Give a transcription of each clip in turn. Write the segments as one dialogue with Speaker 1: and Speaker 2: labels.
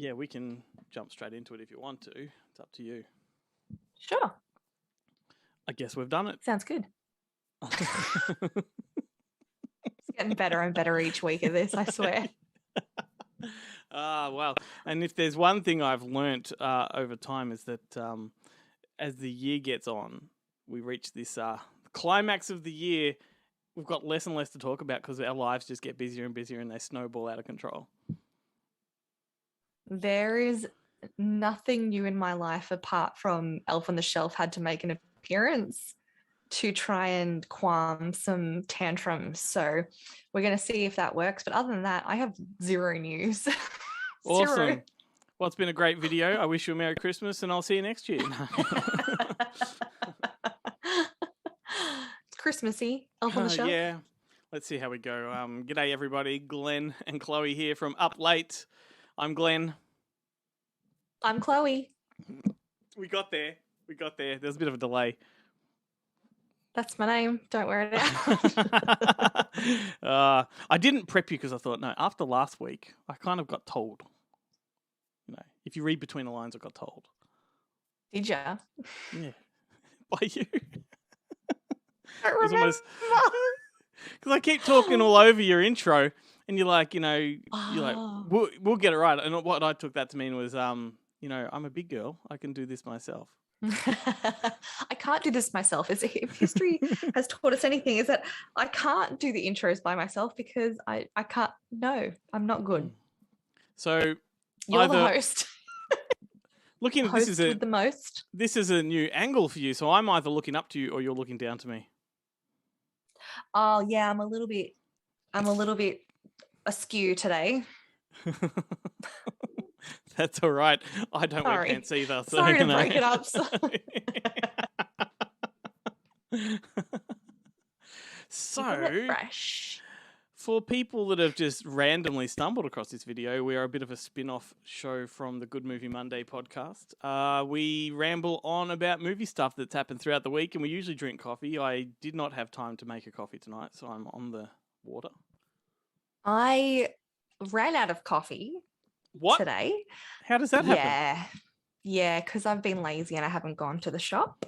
Speaker 1: Yeah, we can jump straight into it if you want to. It's up to you.
Speaker 2: Sure.
Speaker 1: I guess we've done it.
Speaker 2: Sounds good. It's getting better and better each week of this, I swear.
Speaker 1: Well, and if there's one thing I've learnt over time is that as the year gets on, we reach this climax of the year. We've got less and less to talk about because our lives just get busier and busier and they snowball out of control.
Speaker 2: There is nothing new in my life apart from Elf on the Shelf had to make an appearance to try and calm some tantrums. So we're going to see if that works. But other than that, I have zero news.
Speaker 1: Awesome.
Speaker 2: Zero.
Speaker 1: Well, it's been a great video. I wish you a Merry Christmas and I'll see you next year.
Speaker 2: Christmassy. Elf on the Shelf.
Speaker 1: Yeah. Let's see how we go. G'day, everybody. Glenn and Chloe here from Up Late. I'm Glenn.
Speaker 2: I'm Chloe.
Speaker 1: We got there. There's a bit of a delay.
Speaker 2: That's my name. Don't wear it
Speaker 1: out. I didn't prep you because I thought, no, after last week, I kind of got told. You know, if you read between the lines, I got told.
Speaker 2: Did ya?
Speaker 1: Yeah. By you.
Speaker 2: I remember.
Speaker 1: Because I keep talking all over your intro, and you're like, we'll get it right. And what I took that to mean was, I'm a big girl. I can do this myself.
Speaker 2: I can't do this myself. If history has taught us anything, is that I can't do the intros by myself because I can't. No, I'm not good.
Speaker 1: So
Speaker 2: you're the host.
Speaker 1: Looking at
Speaker 2: this is with the most.
Speaker 1: This is a new angle for you. So I'm either looking up to you or you're looking down to me.
Speaker 2: Oh yeah, I'm a little bit askew today.
Speaker 1: That's all right. I don't wear pants either. So,
Speaker 2: Sorry to break it up.
Speaker 1: So
Speaker 2: fresh.
Speaker 1: For people that have just randomly stumbled across this video, we are a bit of a spin-off show from the Good Movie Monday podcast. We ramble on about movie stuff that's happened throughout the week, and we usually drink coffee. I did not have time to make a coffee tonight, so I'm on the water.
Speaker 2: I ran out of coffee today.
Speaker 1: How does that happen?
Speaker 2: Yeah, because I've been lazy and I haven't gone to the shop.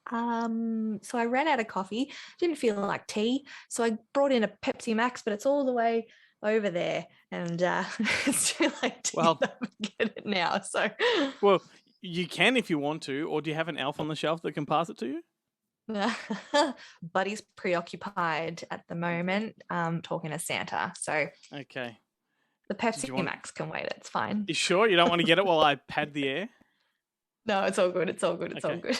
Speaker 2: So I ran out of coffee, didn't feel like tea, so I brought in a Pepsi Max, but it's all the way over there, and it's too late to get it now. So,
Speaker 1: well, you can if you want to, or do you have an elf on the shelf that can pass it to you?
Speaker 2: Buddy's preoccupied at the moment, talking to Santa. So,
Speaker 1: okay,
Speaker 2: the Pepsi Max can wait. It's fine.
Speaker 1: You sure you don't want to get it while I pad the air?
Speaker 2: No, it's all good. It's all good. It's all good.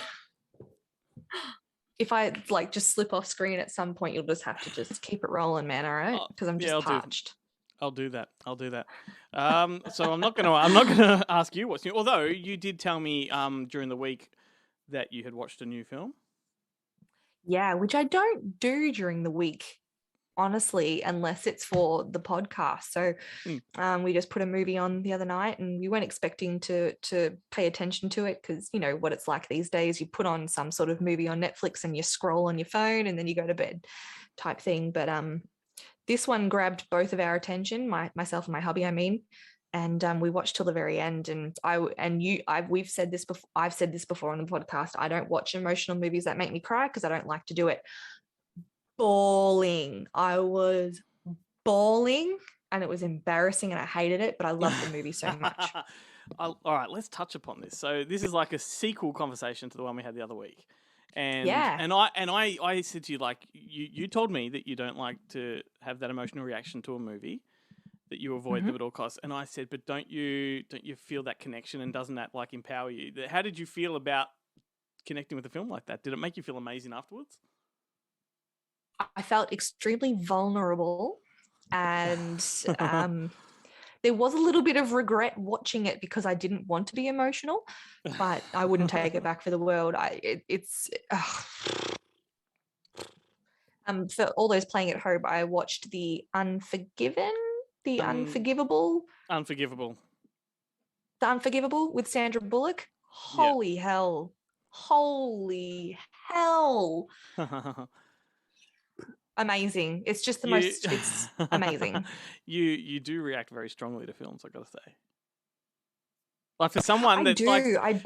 Speaker 2: If I just slip off screen at some point, you'll just have to just keep it rolling, man. All right, because I'm just parched.
Speaker 1: I'll do that. So I'm not gonna ask you what's new. Although you did tell me during the week that you had watched a new film.
Speaker 2: Yeah, which I don't do during the week, honestly, unless it's for the podcast. So we just put a movie on the other night, and we weren't expecting to pay attention to it because you know what it's like these days. You put on some sort of movie on Netflix and you scroll on your phone and then you go to bed type thing. But this one grabbed both of our attention, myself and my hubby, I mean. And we watched till the very end. And we've said this before. I've said this before on the podcast. I don't watch emotional movies that make me cry because I don't like to do it. Bawling. I was bawling, and it was embarrassing, and I hated it. But I loved the movie so much.
Speaker 1: All right, let's touch upon this. So this is like a sequel conversation to the one we had the other week. And I said to you, like, you told me that you don't like to have that emotional reaction to a movie, that you avoid them at all costs. And I said, but don't you feel that connection, and doesn't that like empower you? How did you feel about connecting with a film like that? Did it make you feel amazing afterwards?
Speaker 2: I felt extremely vulnerable, and there was a little bit of regret watching it because I didn't want to be emotional, but I wouldn't take it back for the world. For all those playing at home, I watched The Unforgiven, The Unforgivable with Sandra Bullock. Holy hell. Amazing. It's just it's amazing.
Speaker 1: You do react very strongly to films, I gotta say. Like for someone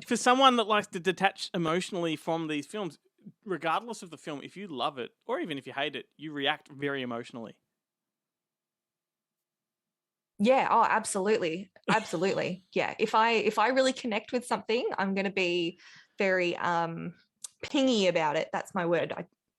Speaker 2: for
Speaker 1: someone that likes to detach emotionally from these films, regardless of the film, if you love it or even if you hate it, you react very emotionally.
Speaker 2: Yeah. Oh, absolutely. Absolutely. Yeah. If I really connect with something, I'm going to be very pingy about it. That's my word.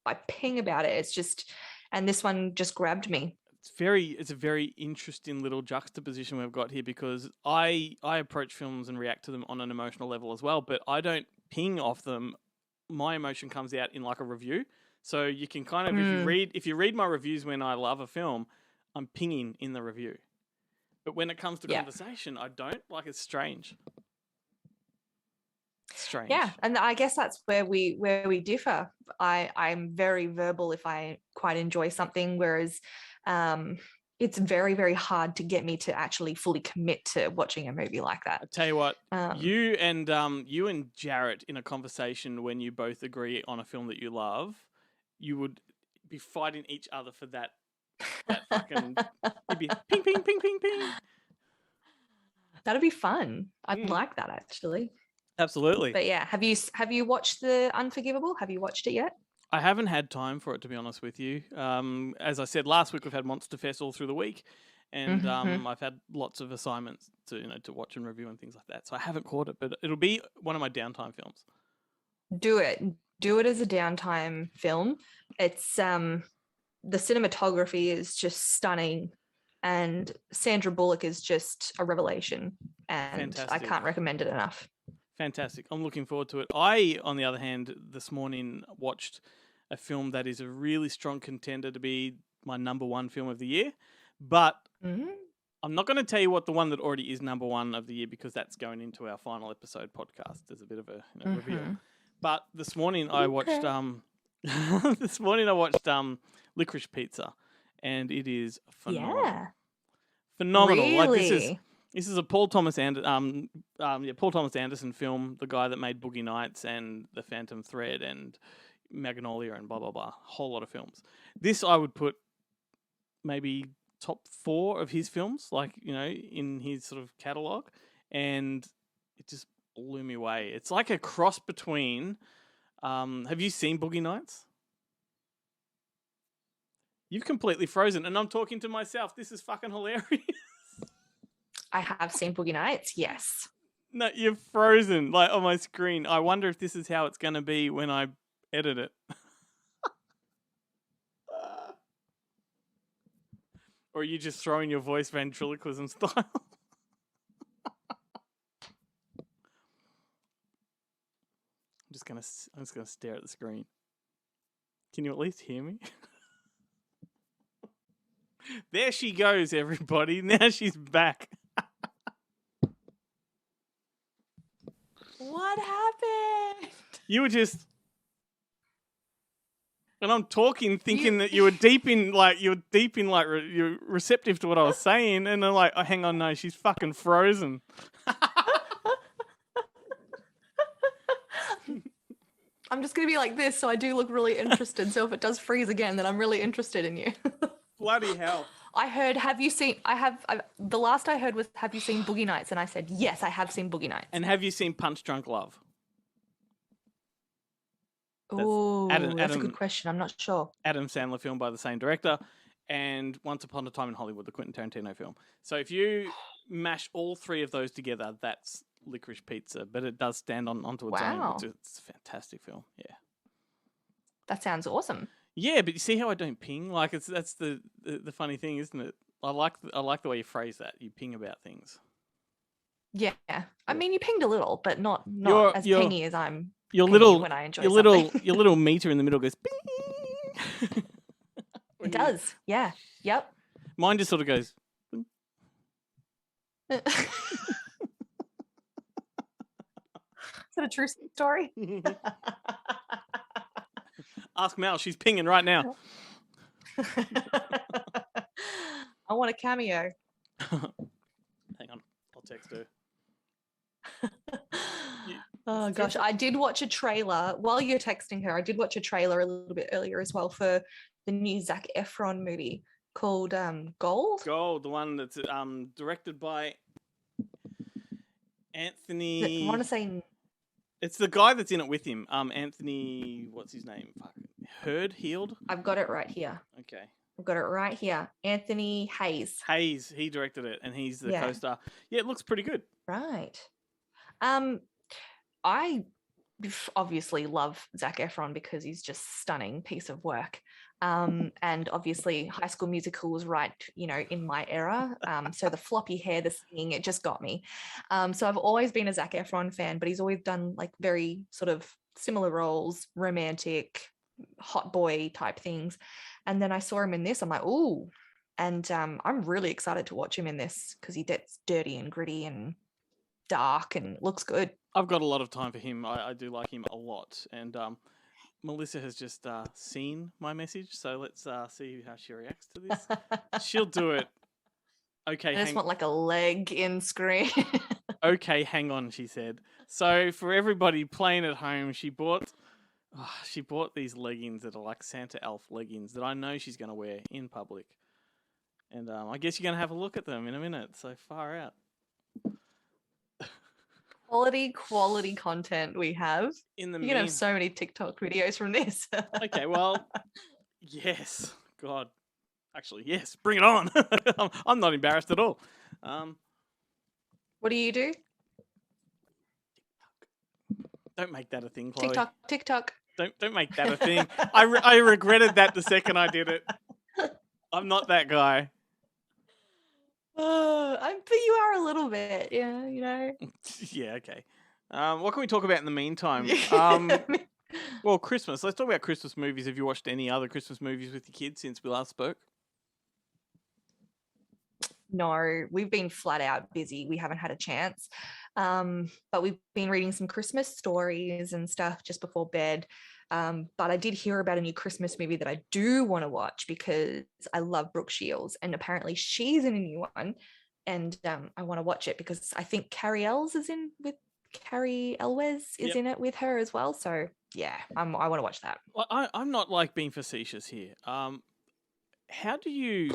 Speaker 2: I ping about it. It's just, and this one just grabbed me.
Speaker 1: It's a very interesting little juxtaposition we've got here, because I approach films and react to them on an emotional level as well, but I don't ping off them. My emotion comes out in like a review. So you can kind of, if you read my reviews when I love a film, I'm pinging in the review. But when it comes to conversation, I don't. Like, it's strange. Strange.
Speaker 2: Yeah, and I guess that's where we differ. I'm very verbal if I quite enjoy something, whereas it's very, very hard to get me to actually fully commit to watching a movie like that.
Speaker 1: I tell you what, you and Jarrett in a conversation when you both agree on a film that you love, you would be fighting each other for that fucking you'd be ping, ping, ping, ping, ping.
Speaker 2: That'd be fun. I'd like that, actually.
Speaker 1: Absolutely.
Speaker 2: But yeah, have you watched The Unforgivable? Have you watched it yet?
Speaker 1: I haven't had time for it, to be honest with you. As I said last week, we've had Monster Fest all through the week, and I've had lots of assignments to watch and review and things like that. So I haven't caught it, but it'll be one of my downtime films.
Speaker 2: Do it as a downtime film. It's the cinematography is just stunning, and Sandra Bullock is just a revelation, and fantastic. I can't recommend it enough.
Speaker 1: Fantastic. I'm looking forward to it. I, on the other hand, this morning watched a film that is a really strong contender to be my number one film of the year, but I'm not going to tell you what the one that already is number one of the year, because that's going into our final episode podcast. There's a bit of a reveal. But this morning I watched Licorice Pizza, and it is phenomenal. Yeah. Phenomenal.
Speaker 2: Really?
Speaker 1: Like this is a Paul Thomas Anderson film, the guy that made Boogie Nights and The Phantom Thread and Magnolia and blah blah blah. A whole lot of films. This I would put maybe top 4 of his films, like, in his sort of catalogue, and it just blew me away. It's like a cross between. Have you seen Boogie Nights? You've completely frozen, and I'm talking to myself. This is fucking hilarious.
Speaker 2: I have seen Boogie Nights, yes.
Speaker 1: No, you're frozen, like, on my screen. I wonder if this is how it's going to be when I edit it. Or are you just throwing your voice ventriloquism style? I'm just gonna stare at the screen. Can you at least hear me? There she goes, everybody. Now she's back.
Speaker 2: What happened?
Speaker 1: You were just, and I'm talking, thinking that you're receptive to what I was saying, and I'm like, oh, hang on, no, she's fucking frozen.
Speaker 2: I'm just going to be like this, so I do look really interested. So if it does freeze again, then I'm really interested in you.
Speaker 1: Bloody hell.
Speaker 2: I heard, the last I heard was, have you seen Boogie Nights? And I said, yes, I have seen Boogie Nights.
Speaker 1: And have you seen Punch Drunk Love?
Speaker 2: Oh, that's a good question. I'm not sure.
Speaker 1: Adam Sandler film by the same director, and Once Upon a Time in Hollywood, the Quentin Tarantino film. So if you mash all 3 of those together, that's Licorice Pizza, but it does stand onto its own. It's a fantastic film. Yeah.
Speaker 2: That sounds awesome.
Speaker 1: Yeah, but you see how I don't ping? Like, that's the funny thing, isn't it? I like the way you phrase that. You ping about things.
Speaker 2: Yeah. I mean, you pinged a little, but not as pingy as I'm when I enjoy
Speaker 1: something. Your little meter in the middle goes ping.
Speaker 2: It does. Yeah. Yep.
Speaker 1: Mine just sort of goes.
Speaker 2: Is that a true story?
Speaker 1: Ask Mel. She's pinging right now.
Speaker 2: I want a cameo.
Speaker 1: Hang on. I'll text her.
Speaker 2: Oh, gosh. I did watch a trailer. While you're texting her, I did watch a trailer a little bit earlier as well for the new Zac Efron movie called Gold.
Speaker 1: Gold, the one that's directed by Anthony.
Speaker 2: I want to say
Speaker 1: it's the guy that's in it with him. Anthony, what's his name? Heald.
Speaker 2: I've got it right here.
Speaker 1: Okay.
Speaker 2: I've got it right here. Anthony Hayes.
Speaker 1: Hayes, he directed it, and he's the co-star. Yeah, it looks pretty good.
Speaker 2: Right. I obviously love Zac Efron because he's just stunning piece of work. And obviously High School Musical was right, in my era. So the floppy hair, the singing, it just got me. So I've always been a Zac Efron fan, but he's always done like very sort of similar roles, romantic, hot boy type things. And then I saw him in this. I'm like, ooh. And I'm really excited to watch him in this because he gets dirty and gritty and dark and looks good.
Speaker 1: I've got a lot of time for him. I do like him a lot. And Melissa has just seen my message, so let's see how she reacts to this. She'll do it. Okay,
Speaker 2: I just want like a leg in screen.
Speaker 1: Okay, hang on, she said. So for everybody playing at home, she bought these leggings that are like Santa elf leggings that I know she's going to wear in public. And I guess you're going to have a look at them in a minute. So far out.
Speaker 2: Quality content we have. You're going to have so many TikTok videos from this.
Speaker 1: Okay, well, yes. God. Actually, yes. Bring it on. I'm not embarrassed at all.
Speaker 2: What do you do?
Speaker 1: Don't make that a thing, Chloe.
Speaker 2: TikTok.
Speaker 1: Don't make that a thing. I regretted that the second I did it. I'm not that guy.
Speaker 2: But you are a little bit, yeah,
Speaker 1: Yeah, okay. What can we talk about in the meantime? Well, Christmas. Let's talk about Christmas movies. Have you watched any other Christmas movies with your kids since we last spoke?
Speaker 2: No, we've been flat out busy. We haven't had a chance. But we've been reading some Christmas stories and stuff just before bed. But I did hear about a new Christmas movie that I do want to watch because I love Brook Shields, and apparently she's in a new one, and I want to watch it because I think Carrie Elwes is in it with her as well. So yeah, I want to watch that.
Speaker 1: Well, I'm not like being facetious here. How do you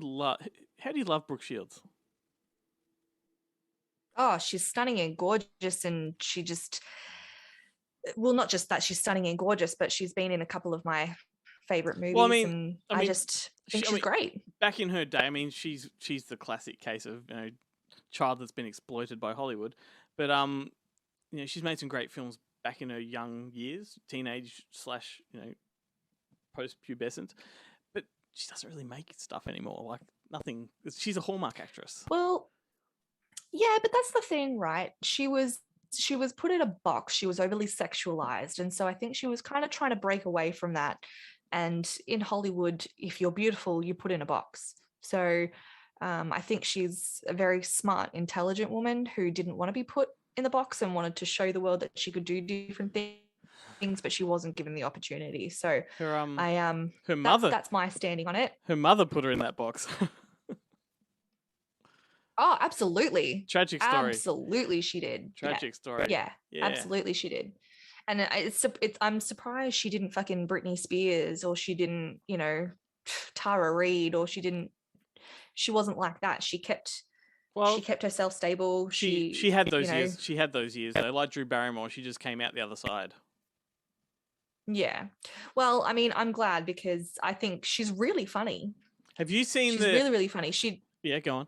Speaker 1: love Brook Shields?
Speaker 2: Oh, she's stunning and gorgeous, and she just. Well, not just that she's stunning and gorgeous, but she's been in a couple of my favorite movies. Well, I just think she's great.
Speaker 1: Back in her day, she's the classic case of child that's been exploited by Hollywood. But she's made some great films back in her young years, teenage / post-pubescent. But she doesn't really make stuff anymore. Like nothing. She's a Hallmark actress.
Speaker 2: Well, yeah, but that's the thing, right? She was put in a box. She was overly sexualized. And so I think she was kind of trying to break away from that. And in Hollywood, if you're beautiful, you're put in a box. So I think she's a very smart, intelligent woman who didn't want to be put in the box and wanted to show the world that she could do different things, but she wasn't given the opportunity. So
Speaker 1: her mother,
Speaker 2: that's my standing on it.
Speaker 1: Her mother put her in that box.
Speaker 2: Oh, absolutely.
Speaker 1: Tragic story.
Speaker 2: Absolutely, she did.
Speaker 1: Tragic story.
Speaker 2: Yeah, absolutely, she did. And I'm surprised she didn't fucking Britney Spears, or she didn't, Tara Reid, or she wasn't like that. She kept herself stable.
Speaker 1: She had those years. She had those years though. Like Drew Barrymore, she just came out the other side.
Speaker 2: Yeah. Well, I'm glad because I think she's really funny.
Speaker 1: Have you seen
Speaker 2: she's really, really funny.
Speaker 1: Yeah, go on.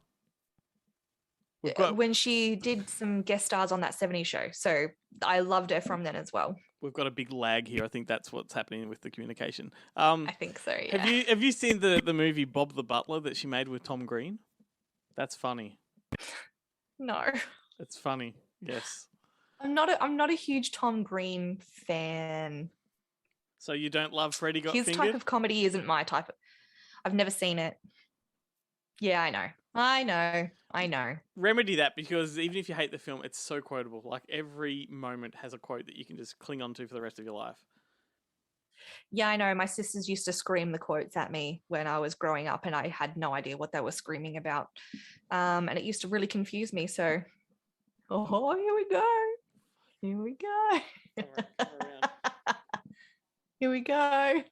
Speaker 2: When she did some guest stars on that 70s show. So I loved her from then as well.
Speaker 1: We've got a big lag here. I think that's what's happening with the communication.
Speaker 2: I think so, yeah.
Speaker 1: Have you seen the movie Bob the Butler that she made with Tom Green? That's funny.
Speaker 2: No.
Speaker 1: It's funny, yes.
Speaker 2: I'm not a huge Tom Green fan.
Speaker 1: So you don't love Freddie Got
Speaker 2: His
Speaker 1: Fingered?
Speaker 2: type of comedy isn't my type. I've never seen it. Yeah, I know.
Speaker 1: Remedy that, because even if you hate the film, it's so quotable. Like every moment has a quote that you can just cling on to for the rest of your life.
Speaker 2: Yeah, I know. My sisters used to scream the quotes at me when I was growing up, and I had no idea what they were screaming about. And it used to really confuse me. So, here we go. Here we go. Here we go.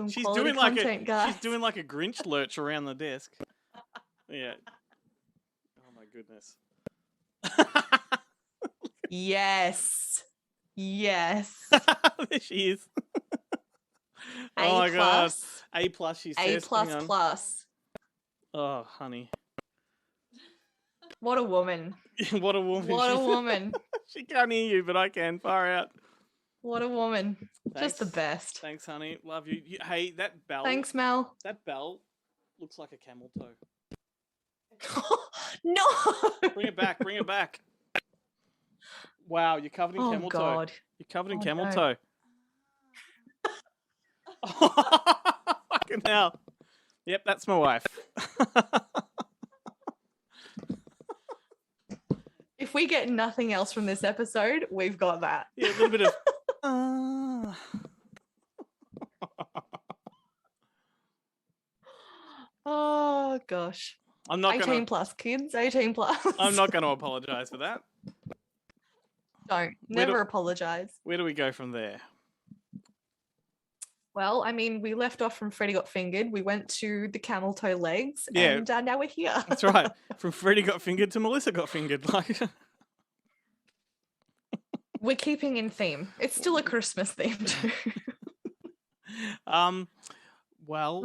Speaker 1: She's doing like a Grinch lurch around the desk. Yeah. Oh my goodness.
Speaker 2: Yes. Yes.
Speaker 1: There she is.
Speaker 2: Oh my God.
Speaker 1: A plus, she
Speaker 2: A
Speaker 1: says.
Speaker 2: plus.
Speaker 1: Oh, honey.
Speaker 2: What a woman.
Speaker 1: What a woman.
Speaker 2: What a woman.
Speaker 1: She can't hear you, but I can. Far out.
Speaker 2: What a woman.
Speaker 1: Thanks.
Speaker 2: Just the best.
Speaker 1: Thanks, honey. Love you. Hey, that bell.
Speaker 2: Thanks, Mel.
Speaker 1: That bell looks like a camel toe.
Speaker 2: No.
Speaker 1: Bring it back. Bring it back. Wow, you're covered in camel toe. You're covered in camel toe. Fucking hell. Yep, that's my wife.
Speaker 2: If we get nothing else from this episode, we've got that.
Speaker 1: Yeah, a little bit of...
Speaker 2: Oh, gosh.
Speaker 1: I'm not
Speaker 2: 18 plus, kids. 18 plus.
Speaker 1: I'm not going to apologise for that.
Speaker 2: Don't. Never apologise.
Speaker 1: Where do we go from there?
Speaker 2: Well, I mean, we left off from Freddy Got Fingered. We went to the camel toe legs. Yeah. And now we're here.
Speaker 1: That's right. From Freddy Got Fingered to Melissa Got Fingered. Like...
Speaker 2: We're keeping in theme. It's still a Christmas theme too.
Speaker 1: Well.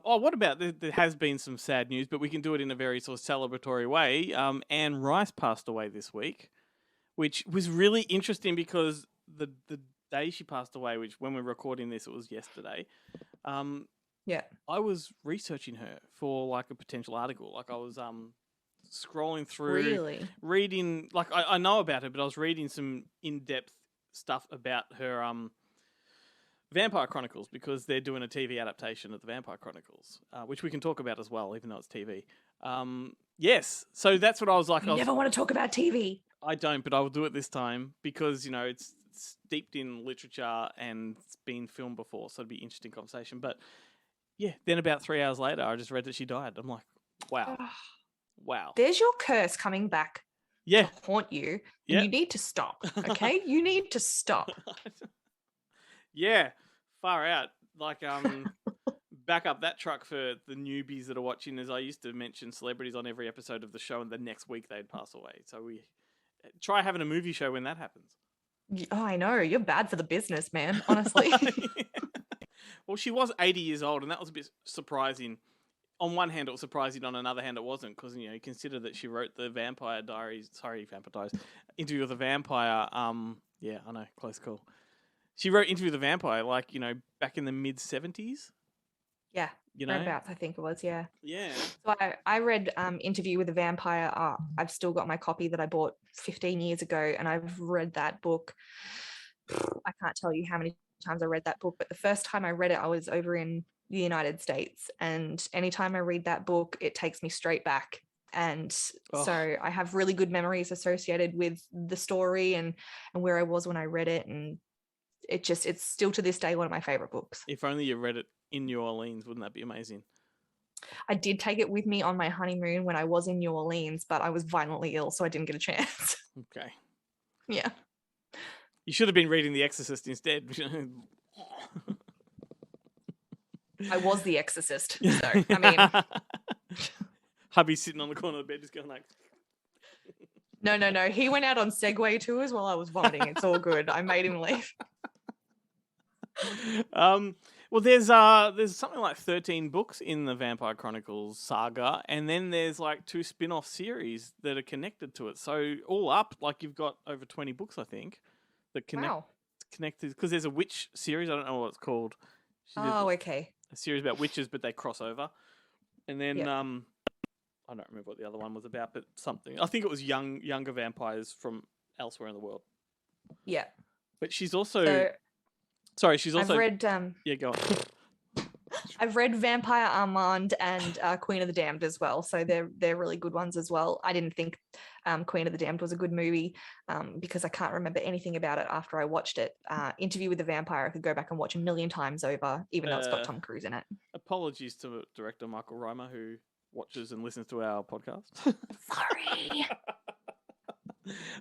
Speaker 1: What about there has been some sad news, but we can do it in a very sort of celebratory way. Anne Rice passed away this week, which was really interesting because the day she passed away, which when we're recording this, it was yesterday.
Speaker 2: Yeah.
Speaker 1: I was researching her for like a potential article. Like I was scrolling through, reading, like I know about her, but I was reading some in-depth stuff about her Vampire Chronicles because they're doing a TV adaptation of the Vampire Chronicles, which we can talk about as well, even though it's TV. Yes, so that's what I was like.
Speaker 2: I never want to talk about TV.
Speaker 1: I don't, but I will do it this time because, you know, it's steeped in literature and it's been filmed before, so it'd be an interesting conversation. But yeah, then about 3 hours later, I just read that she died. I'm like, wow. Wow.
Speaker 2: There's your curse coming back to haunt you. And you need to stop, okay? You need to stop.
Speaker 1: Yeah, far out. Like, back up that truck for the newbies that are watching, as I used to mention celebrities on every episode of the show, and the next week they'd pass away. So we try having a movie show when that happens.
Speaker 2: Oh, I know. You're bad for the business, man, honestly.
Speaker 1: Well, she was 80 years old, and that was a bit surprising. On one hand, it was surprising. On another hand, it wasn't, because, you know, you consider that she wrote the Vampire Diaries. Sorry, Vampire Diaries. Interview with the Vampire. Yeah, I know, close call. She wrote Interview with the Vampire, like, you know, back in the mid-70s.
Speaker 2: Yeah,
Speaker 1: you know,
Speaker 2: thereabouts, I think it was. Yeah.
Speaker 1: Yeah.
Speaker 2: So I read Interview with the Vampire. I've still got my copy that I bought 15 years ago, and I've read that book. I can't tell you how many times I read that book, but the first time I read it, I was over in the United States, and anytime I read that book, it takes me straight back. And so I have really good memories associated with the story and where I was when I read it, and it's still to this day one of my favorite books.
Speaker 1: If only you read it in New Orleans, wouldn't that be amazing?
Speaker 2: I did take it with me on my honeymoon when I was in New Orleans, but I was violently ill, so I didn't get a chance.
Speaker 1: Okay.
Speaker 2: Yeah.
Speaker 1: You should have been reading The Exorcist instead.
Speaker 2: I was The Exorcist, so I mean,
Speaker 1: hubby's sitting on the corner of the bed just going like,
Speaker 2: no, he went out on Segway tours while I was vomiting. It's all good. I made him leave.
Speaker 1: Well, there's something like 13 books in the Vampire Chronicles saga, and then there's like 2 spin-off series that are connected to it. So all up, like, you've got over 20 books, I think, that connected, because there's a witch series. I don't know what it's called.
Speaker 2: Okay.
Speaker 1: A series about witches, but they cross over. And then I don't remember what the other one was about, but something. I think it was younger vampires from elsewhere in the world.
Speaker 2: Yeah.
Speaker 1: But she's also... she's also...
Speaker 2: I've read...
Speaker 1: Yeah, go on.
Speaker 2: I've read Vampire Armand and Queen of the Damned as well, so they're really good ones as well. I didn't think Queen of the Damned was a good movie because I can't remember anything about it after I watched it. Interview with the Vampire, I could go back and watch a million times over, even though it's got Tom Cruise in it. Apologies
Speaker 1: to director Michael Reimer, who watches and listens to our podcast.
Speaker 2: Sorry.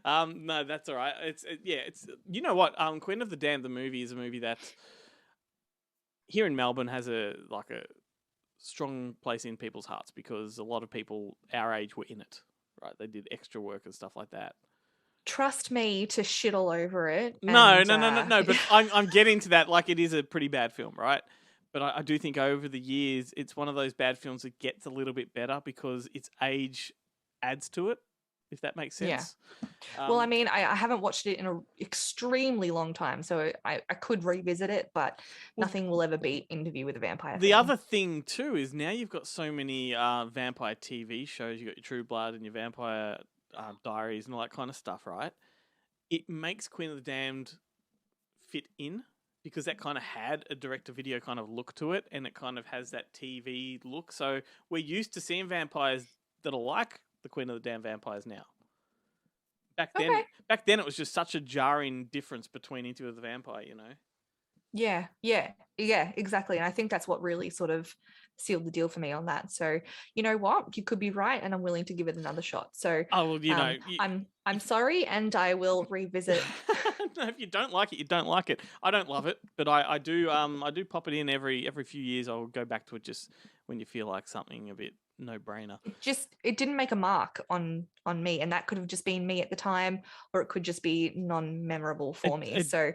Speaker 1: No, that's all right. It's you know what? Queen of the Damned, the movie, is a movie that here in Melbourne has a strong place in people's hearts because a lot of people our age were in it, right? They did extra work and stuff like that.
Speaker 2: trust me to shit all over it.
Speaker 1: No. But I'm getting to that. Like, it is a pretty bad film, right? But I do think over the years, it's one of those bad films that gets a little bit better because its age adds to it, if that makes sense.
Speaker 2: Yeah. Well, I mean, I haven't watched it in an extremely long time, so I could revisit it, but nothing will ever beat Interview with a Vampire.
Speaker 1: The other thing, too, is now you've got so many vampire TV shows. You've got your True Blood and your Vampire Diaries and all that kind of stuff, right? It makes Queen of the Damned fit in because that kind of had a direct-to-video kind of look to it, and it kind of has that TV look. So we're used to seeing vampires that are like the Queen of the Damned vampires now. Back then, it was just such a jarring difference between Interview with the Vampire, you know?
Speaker 2: Yeah, exactly. And I think that's what really sort of sealed the deal for me on that. So, you know what? You could be right, and I'm willing to give it another shot. So, I'm sorry, and I will revisit.
Speaker 1: No, if you don't like it, you don't like it. I don't love it, but I do pop it in every few years. I'll go back to it just when you feel like something a bit no-brainer.
Speaker 2: It didn't make a mark on me, and that could have just been me at the time, or it could just be non-memorable for me. So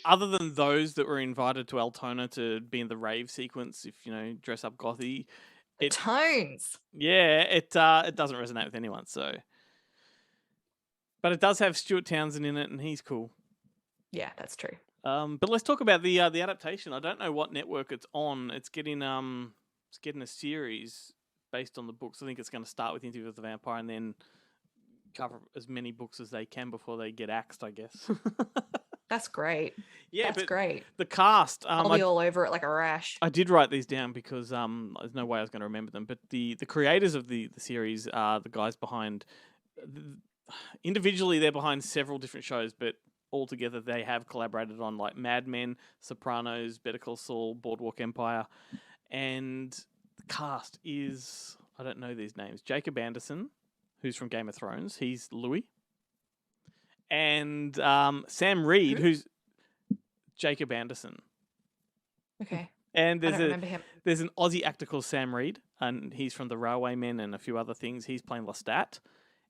Speaker 1: other than those that were invited to Altona to be in the rave sequence, if you know, dress up gothy,
Speaker 2: tones.
Speaker 1: Yeah, it doesn't resonate with anyone. So, but it does have Stuart Townsend in it, and he's cool.
Speaker 2: Yeah, that's true.
Speaker 1: But let's talk about the adaptation. I don't know what network it's on. It's getting a series based on the books. I think it's going to start with Interview with the Vampire and then cover as many books as they can before they get axed, I guess.
Speaker 2: That's great.
Speaker 1: Yeah,
Speaker 2: that's great.
Speaker 1: The cast.
Speaker 2: I'll be all over it like a rash.
Speaker 1: I did write these down because there's no way I was going to remember them. But the creators of the series are the guys behind. Individually, they're behind several different shows, but all together they have collaborated on like Mad Men, Sopranos, Better Call Saul, Boardwalk Empire, and the cast is, I don't know these names, Jacob Anderson, who's from Game of Thrones. He's Louis. And Sam Reed, who's Jacob Anderson.
Speaker 2: Okay.
Speaker 1: And
Speaker 2: I don't remember him.
Speaker 1: There's an Aussie actor called Sam Reed, and he's from The Railwaymen and a few other things. He's playing Lestat.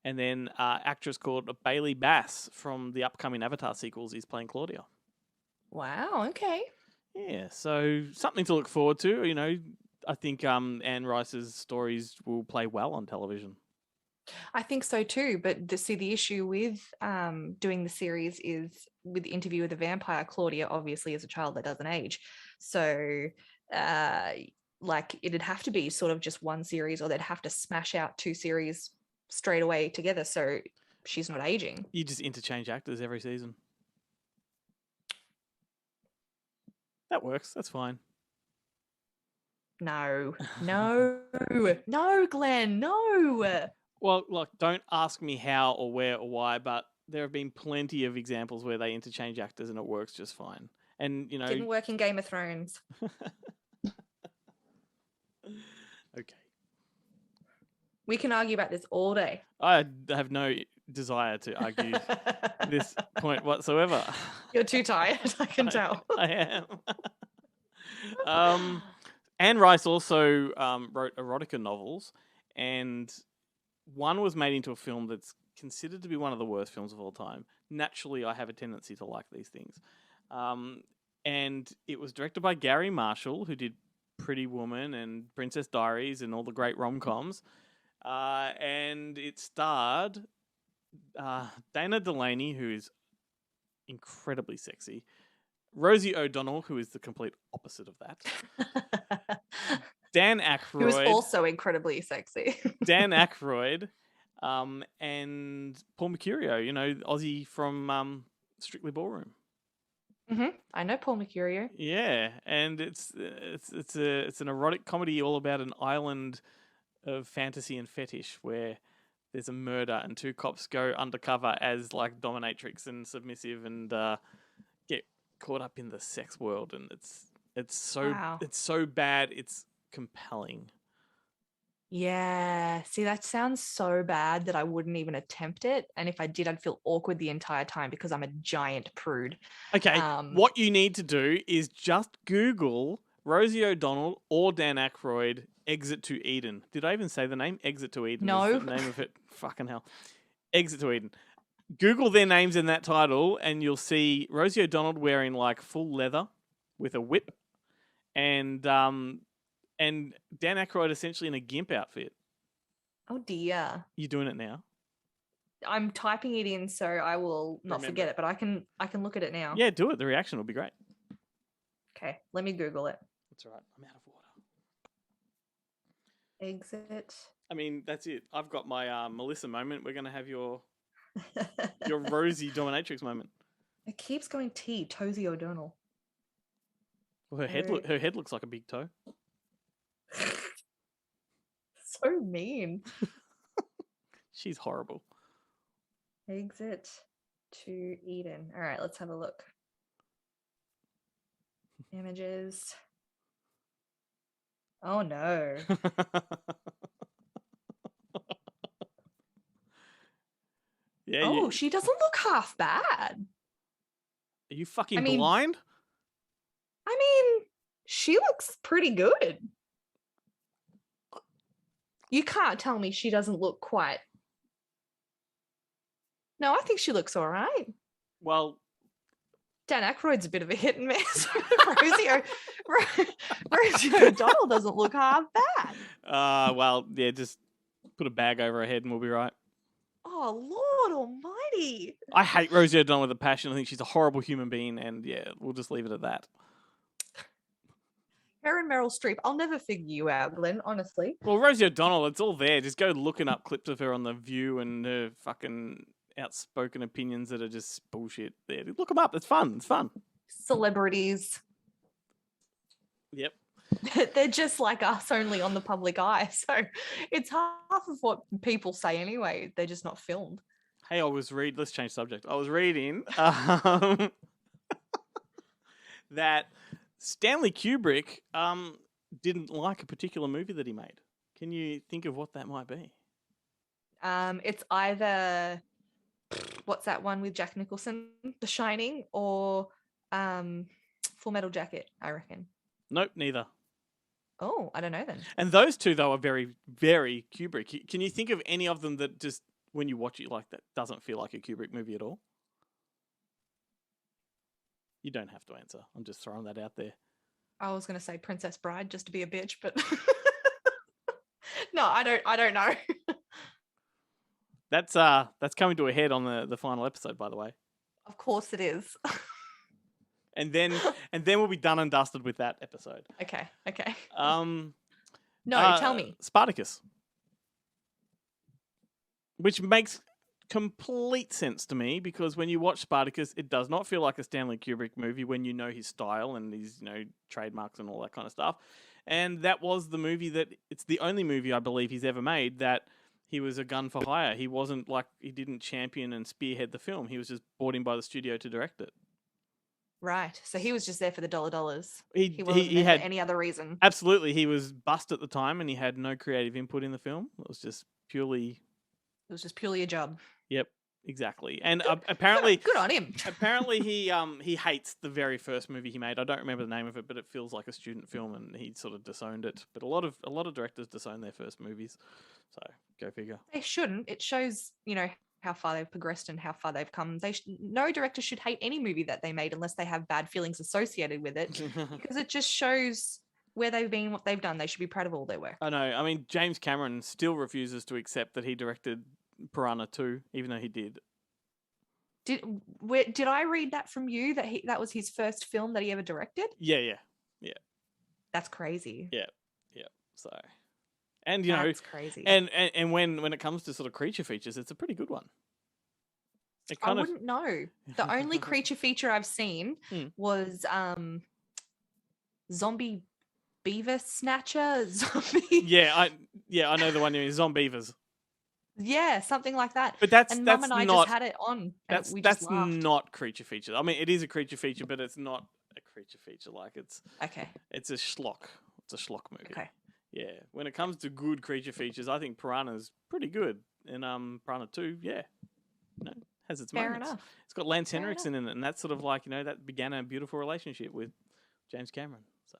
Speaker 1: And then actress called Bailey Bass from the upcoming Avatar sequels is playing Claudia.
Speaker 2: Wow, okay.
Speaker 1: Yeah, so something to look forward to. You know, I think Anne Rice's stories will play well on television.
Speaker 2: I think so too, but the issue with doing the series is with Interview with a Vampire, Claudia obviously is a child that doesn't age. So like it'd have to be sort of just one series, or they'd have to smash out two series straight away together, so she's not aging.
Speaker 1: You just interchange actors every season. That works. That's fine.
Speaker 2: No, Glenn, no.
Speaker 1: Well, look, don't ask me how or where or why, but there have been plenty of examples where they interchange actors and it works just fine. And, you know...
Speaker 2: Didn't work in Game of Thrones.
Speaker 1: Okay.
Speaker 2: We can argue about this all day.
Speaker 1: I have no desire to argue this point whatsoever.
Speaker 2: You're too tired, I can tell.
Speaker 1: I am. Anne Rice also wrote erotica novels, and one was made into a film that's considered to be one of the worst films of all time. Naturally, I have a tendency to like these things. And it was directed by Gary Marshall, who did Pretty Woman and Princess Diaries and all the great rom-coms. And it starred Dana Delaney, who is incredibly sexy, Rosie O'Donnell, who is the complete opposite of that, Dan Aykroyd,
Speaker 2: who is also incredibly sexy,
Speaker 1: Dan Aykroyd, and Paul Mercurio, you know, Aussie from Strictly Ballroom.
Speaker 2: Mm-hmm. I know Paul Mercurio.
Speaker 1: Yeah, and it's an erotic comedy all about an island of fantasy and fetish where there's a murder and two cops go undercover as like dominatrix and submissive and get caught up in the sex world, and it's so bad it's compelling.
Speaker 2: Yeah, see, that sounds so bad that I wouldn't even attempt it, and if I did, I'd feel awkward the entire time because I'm a giant prude.
Speaker 1: Okay, what you need to do is just Google Rosie O'Donnell or Dan Aykroyd Exit to Eden. Did I even say the name? Exit to Eden.
Speaker 2: No.
Speaker 1: Is the name of it. Fucking hell. Exit to Eden. Google their names in that title, and you'll see Rosie O'Donnell wearing like full leather with a whip, and Dan Aykroyd essentially in a gimp outfit.
Speaker 2: Oh dear.
Speaker 1: You're doing it now.
Speaker 2: I'm typing it in so I will not forget it, but I can look at it now.
Speaker 1: Yeah, do it. The reaction will be great.
Speaker 2: Okay, let me Google it.
Speaker 1: That's all right. I'm out of water.
Speaker 2: Exit.
Speaker 1: I mean, that's it. I've got my Melissa moment. We're going to have your Rosie dominatrix moment.
Speaker 2: It keeps going T, Rosie O'Donnell.
Speaker 1: Well, her head looks like a big toe.
Speaker 2: So mean.
Speaker 1: She's horrible.
Speaker 2: Exit to Eden. All right, let's have a look. Images. Oh no. Yeah. She doesn't look half bad.
Speaker 1: Are you fucking blind?
Speaker 2: I mean, she looks pretty good. You can't tell me she doesn't look quite. No, I think she looks all right.
Speaker 1: Well,
Speaker 2: Dan Aykroyd's a bit of a hit and miss. Rosie O'Donnell doesn't look half bad.
Speaker 1: Well, yeah, just put a bag over her head and we'll be right.
Speaker 2: Oh, Lord almighty.
Speaker 1: I hate Rosie O'Donnell with a passion. I think she's a horrible human being, and yeah, we'll just leave it at that.
Speaker 2: Her and Meryl Streep, I'll never figure you out, Glenn, honestly.
Speaker 1: Well, Rosie O'Donnell, it's all there. Just go looking up clips of her on The View and her fucking outspoken opinions that are just bullshit. There, look them up. It's fun. It's fun.
Speaker 2: Celebrities.
Speaker 1: Yep.
Speaker 2: They're just like us, only on the public eye. So it's half of what people say anyway. They're just not filmed.
Speaker 1: Hey, let's change subject. I was reading that Stanley Kubrick didn't like a particular movie that he made. Can you think of what that might be?
Speaker 2: It's either, what's that one with Jack Nicholson, The Shining, or Full Metal Jacket, I reckon.
Speaker 1: Nope, neither.
Speaker 2: Oh, I don't know then.
Speaker 1: And those two, though, are very, very Kubrick. Can you think of any of them that just, when you watch it like that, doesn't feel like a Kubrick movie at all? You don't have to answer. I'm just throwing that out there.
Speaker 2: I was going to say Princess Bride just to be a bitch, but no, I don't know.
Speaker 1: That's coming to a head on the final episode, by the way.
Speaker 2: Of course it is.
Speaker 1: And then we'll be done and dusted with that episode.
Speaker 2: Okay.
Speaker 1: No,
Speaker 2: tell me.
Speaker 1: Spartacus. Which makes complete sense to me, because when you watch Spartacus, it does not feel like a Stanley Kubrick movie when you know his style and his, trademarks and all that kind of stuff. And that was the movie it's the only movie I believe he's ever made that he was a gun for hire. He wasn't he didn't champion and spearhead the film. He was just brought in by the studio to direct it.
Speaker 2: Right. So he was just there for the dollars.
Speaker 1: He
Speaker 2: wasn't
Speaker 1: there had
Speaker 2: for any other reason.
Speaker 1: Absolutely. He was bust at the time and he had no creative input in the film. It was just purely
Speaker 2: a job.
Speaker 1: Yep, exactly. And apparently
Speaker 2: good on him.
Speaker 1: Apparently he hates the very first movie he made. I don't remember the name of it, but it feels like a student film and he sort of disowned it. But a lot of directors disown their first movies. So, go figure.
Speaker 2: They shouldn't. It shows, how far they've progressed and how far they've come. No director should hate any movie that they made unless they have bad feelings associated with it, because it just shows where they've been, what they've done. They should be proud of all their work.
Speaker 1: I know. I mean, James Cameron still refuses to accept that he directed Piranha 2, even though he did.
Speaker 2: Did I read that from you, that was his first film that he ever directed?
Speaker 1: Yeah.
Speaker 2: That's crazy.
Speaker 1: Yeah. So, and
Speaker 2: that's crazy.
Speaker 1: And when it comes to sort of creature features, it's a pretty good one.
Speaker 2: I wouldn't know. The only creature feature I've seen was Zombie Beaver Snatcher.
Speaker 1: Yeah, I know the one you mean, Zombievers.
Speaker 2: Yeah, something like that.
Speaker 1: But that's
Speaker 2: Mum and I
Speaker 1: not,
Speaker 2: just had it on.
Speaker 1: That's not creature feature. I mean, it is a creature feature, but it's not a creature feature. Like it's
Speaker 2: okay.
Speaker 1: It's a schlock. It's a schlock movie.
Speaker 2: Okay.
Speaker 1: Yeah. When it comes to good creature features, I think Piranha's pretty good. And Piranha 2, yeah, has its
Speaker 2: Fair
Speaker 1: moments.
Speaker 2: enough.
Speaker 1: It's got Lance Henriksen in it, and that's sort of like that began a beautiful relationship with James Cameron. So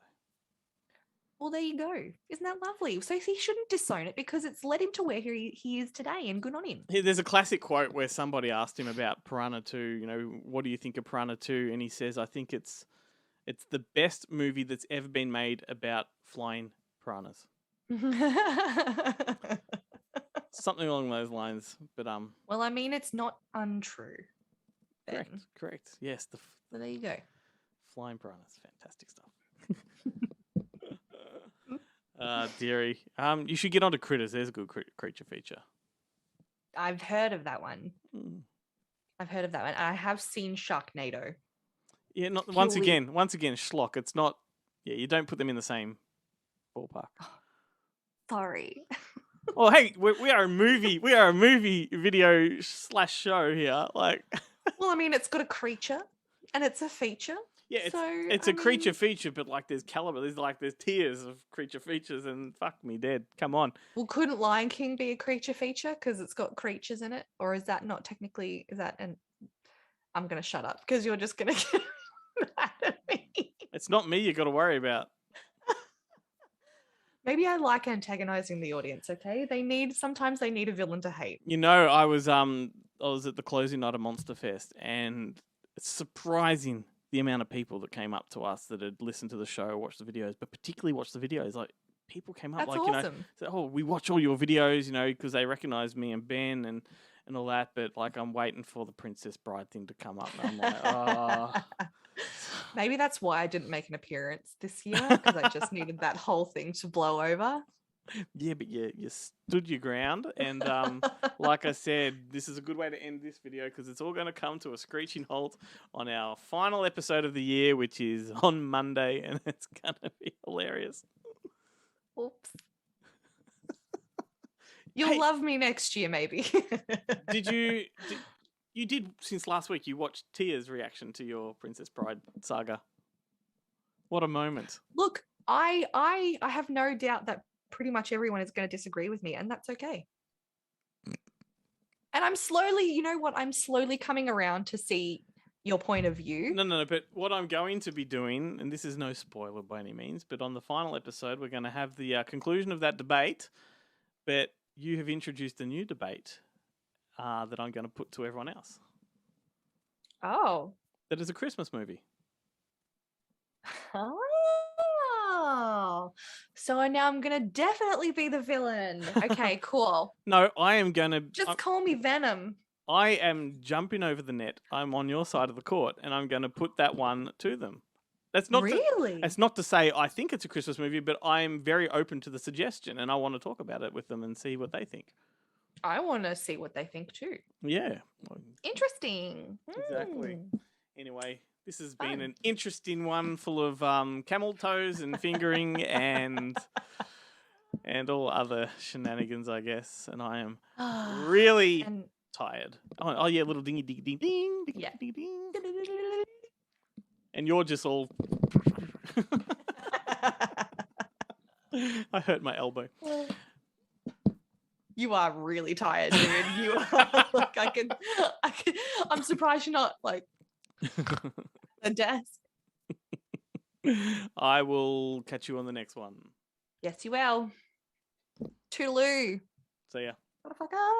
Speaker 2: Well, there you go. Isn't that lovely? So he shouldn't disown it because it's led him to where he is today, and good on him.
Speaker 1: There's a classic quote where somebody asked him about Piranha 2, you know, what do you think of Piranha 2? And he says, I think it's the best movie that's ever been made about flying piranhas. Something along those lines. But
Speaker 2: well, I mean, it's not untrue.
Speaker 1: Correct. Yes.
Speaker 2: So there you go.
Speaker 1: Flying piranhas. Fantastic stuff. Dearie. You should get onto Critters. There's a good creature feature.
Speaker 2: I've heard of that one. I have seen Sharknado.
Speaker 1: Yeah, once again, schlock. It's not. Yeah, you don't put them in the same ballpark.
Speaker 2: Sorry.
Speaker 1: Oh, hey, we are a movie. We are a movie video / show here. Like,
Speaker 2: well, I mean, it's got a creature, and it's a feature.
Speaker 1: Yeah, it's a creature feature, but like there's caliber. There's tiers of creature features, and fuck me dead. Come on.
Speaker 2: Well, couldn't Lion King be a creature feature because it's got creatures in it, or is that not technically? Is that an? I'm gonna shut up because you're just gonna get mad at me.
Speaker 1: It's not me you got to worry about.
Speaker 2: Maybe I like antagonizing the audience. Okay, sometimes they need a villain to hate.
Speaker 1: You know, I was at the closing night of Monster Fest, and it's surprising the amount of people that came up to us that had listened to the show, watched the videos, but particularly watched the videos. Like, people came up.
Speaker 2: That's
Speaker 1: like,
Speaker 2: awesome.
Speaker 1: You know, said, oh, we watch all your videos, you know, because they recognize me and Ben and all that. But like, I'm waiting for the Princess Bride thing to come up, and I'm like, oh.
Speaker 2: Maybe that's why I didn't make an appearance this year, because I just needed that whole thing to blow over.
Speaker 1: Yeah, but you stood your ground, and like I said, this is a good way to end this video because it's all going to come to a screeching halt on our final episode of the year, which is on Monday, and it's going to be hilarious.
Speaker 2: Oops. You'll love me next year, maybe.
Speaker 1: You did since last week, you watched Tia's reaction to your Princess Bride saga. What a moment.
Speaker 2: Look, I have no doubt that pretty much everyone is going to disagree with me, and that's okay. And I'm slowly coming around to see your point of view.
Speaker 1: No, but what I'm going to be doing, and this is no spoiler by any means, but on the final episode, we're going to have the conclusion of that debate, but you have introduced a new debate that I'm going to put to everyone else.
Speaker 2: Oh.
Speaker 1: That is a Christmas movie.
Speaker 2: Oh. So now I'm going to definitely be the villain. Okay, cool.
Speaker 1: No, I am going to...
Speaker 2: Just call me Venom.
Speaker 1: I am jumping over the net. I'm on your side of the court, and I'm going to put that one to them. That's not
Speaker 2: really?
Speaker 1: That's not to say I think it's a Christmas movie, but I'm very open to the suggestion, and I want to talk about it with them and see what they think.
Speaker 2: I want to see what they think too.
Speaker 1: Yeah.
Speaker 2: Interesting.
Speaker 1: Exactly. Anyway, this has been an interesting one full of camel toes and fingering and all other shenanigans, I guess. And I am really tired. Oh yeah, little dingy ding ding ding ding ding ding. And you're just all I hurt my elbow.
Speaker 2: You are really tired, dude. You are like I'm surprised you're not like a desk.
Speaker 1: I will catch you on the next one.
Speaker 2: Yes, you will. Toodaloo.
Speaker 1: See ya.
Speaker 2: Motherfucker.